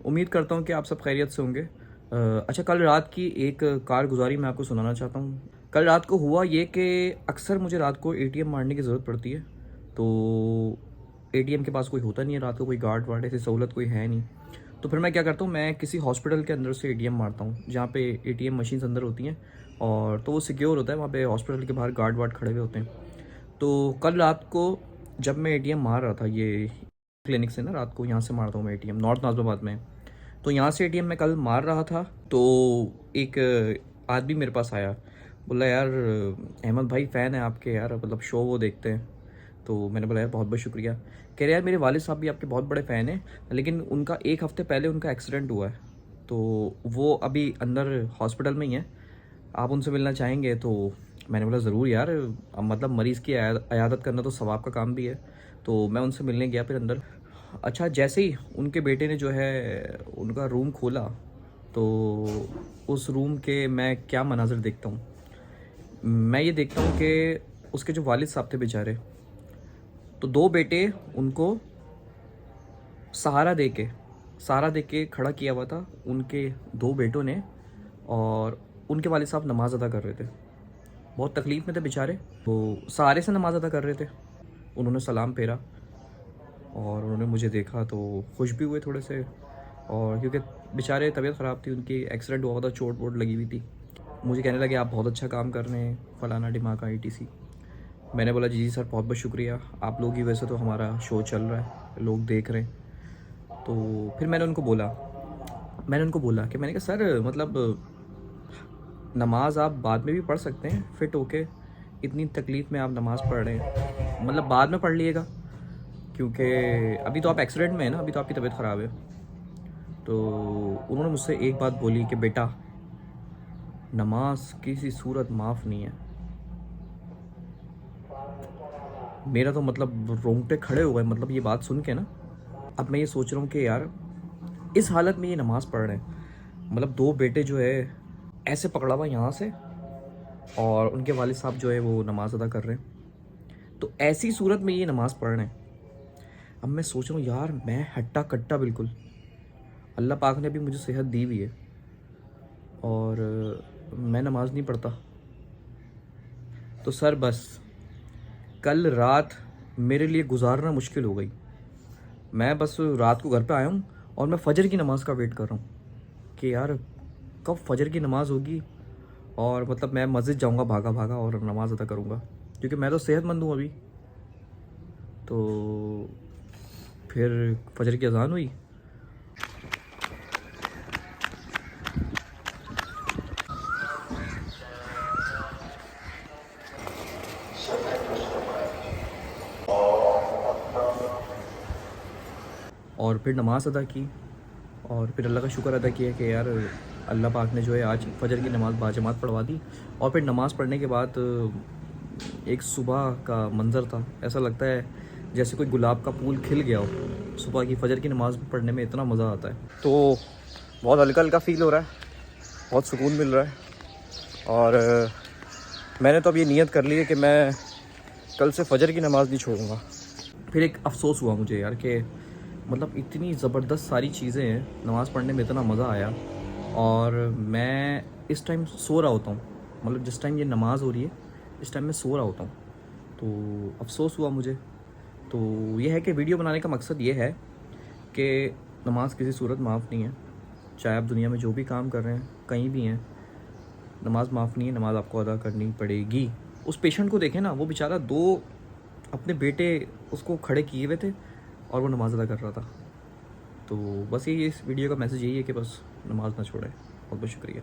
उम्मीद करता हूँ कि आप सब खैरियत से होंगे। अच्छा, कल रात की एक कारगुजारी मैं आपको सुनाना चाहता हूँ। कल रात को हुआ ये कि अक्सर मुझे रात को एटीएम मारने की ज़रूरत पड़ती है, तो एटीएम के पास कोई होता नहीं है रात को, कोई गार्ड वार्ड ऐसी सहूलत कोई है नहीं। तो फिर मैं क्या करता हूँ, मैं किसी हॉस्पिटल के अंदर से एटीएम मारता हूँ जहाँ पे एटीएम मशीन्स अंदर होती हैं, और तो वो सिक्योर होता है, वहाँ पे हॉस्पिटल के बाहर गार्ड वार्ड खड़े हुए होते हैं। तो कल रात को जब मैं एटीएम मार रहा था, ये क्लिनिक से ना रात को यहाँ से मारता हूँ मैं एटीएम, नॉर्थ नाज़िमाबाद में। तो यहाँ से एटीएम मैं कल मार रहा था, तो एक आदमी मेरे पास आया, बोला यार अहमद भाई फ़ैन है आपके यार, मतलब शो वो देखते हैं। तो मैंने बोला यार बहुत बहुत शुक्रिया। कह रहे यार मेरे वालिद साहब भी आपके बहुत बड़े फ़ैन हैं, लेकिन उनका एक हफ़्ते पहले उनका एक्सीडेंट हुआ है, तो वो अभी अंदर हॉस्पिटल में ही है, आप उनसे मिलना चाहेंगे? तो मैंने बोला ज़रूर यार, अब मतलब मरीज़ की अयादत करना तो सवाब का काम भी है। तो मैं उनसे मिलने गया फिर अंदर। अच्छा, जैसे ही उनके बेटे ने जो है उनका रूम खोला, तो उस रूम के मैं क्या मनाज़र देखता हूँ, मैं ये देखता हूँ कि उसके जो वालिद साहब थे बेचारे, तो दो बेटे उनको सहारा दे के खड़ा किया हुआ था उनके दो बेटों ने, और उनके वालिद साहब नमाज़ अदा कर रहे थे, बहुत तकलीफ़ में थे बेचारे। तो सहारे से नमाज़ अदा कर रहे थे, उन्होंने सलाम फेरा और उन्होंने मुझे देखा तो खुश भी हुए थोड़े से, और क्योंकि बेचारे तबीयत ख़राब थी उनकी, एक्सीडेंट हुआ था, चोट वोट लगी हुई थी। मुझे कहने लगे आप बहुत अच्छा काम कर रहे हैं, फ़लाना डिमाका ईटीसी। मैंने बोला जी जी सर, बहुत बहुत शुक्रिया, आप लोग की वजह से तो हमारा शो चल रहा है, लोग देख रहे हैं। तो फिर मैंने उनको बोला कि मैंने कहा सर मतलब नमाज आप बाद में भी पढ़ सकते हैं फ़िट होके, इतनी तकलीफ़ में आप नमाज़ पढ़ रहे हैं, मतलब बाद में पढ़ लिएगा, क्योंकि अभी तो आप एक्सीडेंट में है ना, अभी तो आपकी तबीयत ख़राब है। तो उन्होंने मुझसे एक बात बोली कि बेटा, नमाज किसी सूरत माफ़ नहीं है। मेरा तो मतलब रोंगटे खड़े हो गए, मतलब ये बात सुन के ना। अब मैं ये सोच रहा हूँ कि यार इस हालत में ये नमाज़ पढ़ रहे हैं, मतलब दो बेटे जो है ऐसे पकड़ा हुआ यहाँ से, और उनके वालिद साहब जो है वो नमाज़ अदा कर रहे हैं, तो ऐसी सूरत में ये नमाज़ पढ़ रहे हैं। अब मैं सोच रहा हूँ यार, मैं हट्टा कट्टा बिल्कुल, अल्लाह पाक ने भी मुझे सेहत दी हुई है और मैं नमाज़ नहीं पढ़ता। तो सर बस कल रात मेरे लिए गुजारना मुश्किल हो गई। मैं बस रात को घर पे आया हूँ और मैं फ़जर की नमाज़ का वेट कर रहा हूँ कि यार कब फ़जर की नमाज़ होगी, और मतलब मैं मस्जिद जाऊँगा भागा भागा और नमाज़ अदा करूँगा, क्योंकि मैं तो सेहतमंद हूँ अभी। तो फिर फ़जर की अज़ान हुई, और फिर नमाज़ अदा की, और फिर अल्लाह का शुक्र अदा किया कि यार अल्लाह पाक ने जो है आज फ़जर की नमाज़ बाजमात पढ़वा दी। और फिर नमाज़ पढ़ने के बाद एक सुबह का मंज़र था, ऐसा लगता है जैसे कोई गुलाब का फूल खिल गया हो। सुबह की फ़जर की नमाज़ पढ़ने में इतना मज़ा आता है, तो बहुत हल्का हल्का फ़ील हो रहा है, बहुत सुकून मिल रहा है। और मैंने तो अब ये नियत कर ली है कि मैं कल से फ़जर की नमाज़ नहीं छोड़ूंगा। फिर एक अफ़सोस हुआ मुझे यार कि मतलब इतनी ज़बरदस्त सारी चीज़ें हैं, नमाज़ पढ़ने में इतना मज़ा आया, और मैं इस टाइम सो रहा होता हूँ, मतलब जिस टाइम ये नमाज़ हो रही है इस टाइम मैं सो रहा होता हूँ। तो अफ़सोस हुआ मुझे। तो ये है कि वीडियो बनाने का मकसद ये है कि नमाज किसी सूरत माफ़ नहीं है, चाहे आप दुनिया में जो भी काम कर रहे हैं, कहीं भी हैं, नमाज माफ़ नहीं है, नमाज आपको अदा करनी पड़ेगी। उस पेशेंट को देखें ना, वो बेचारा दो अपने बेटे उसको खड़े किए हुए थे और वो नमाज़ अदा कर रहा था। तो बस यही इस वीडियो का मैसेज यही है कि बस नमाज ना छोड़ें। बहुत बहुत शुक्रिया।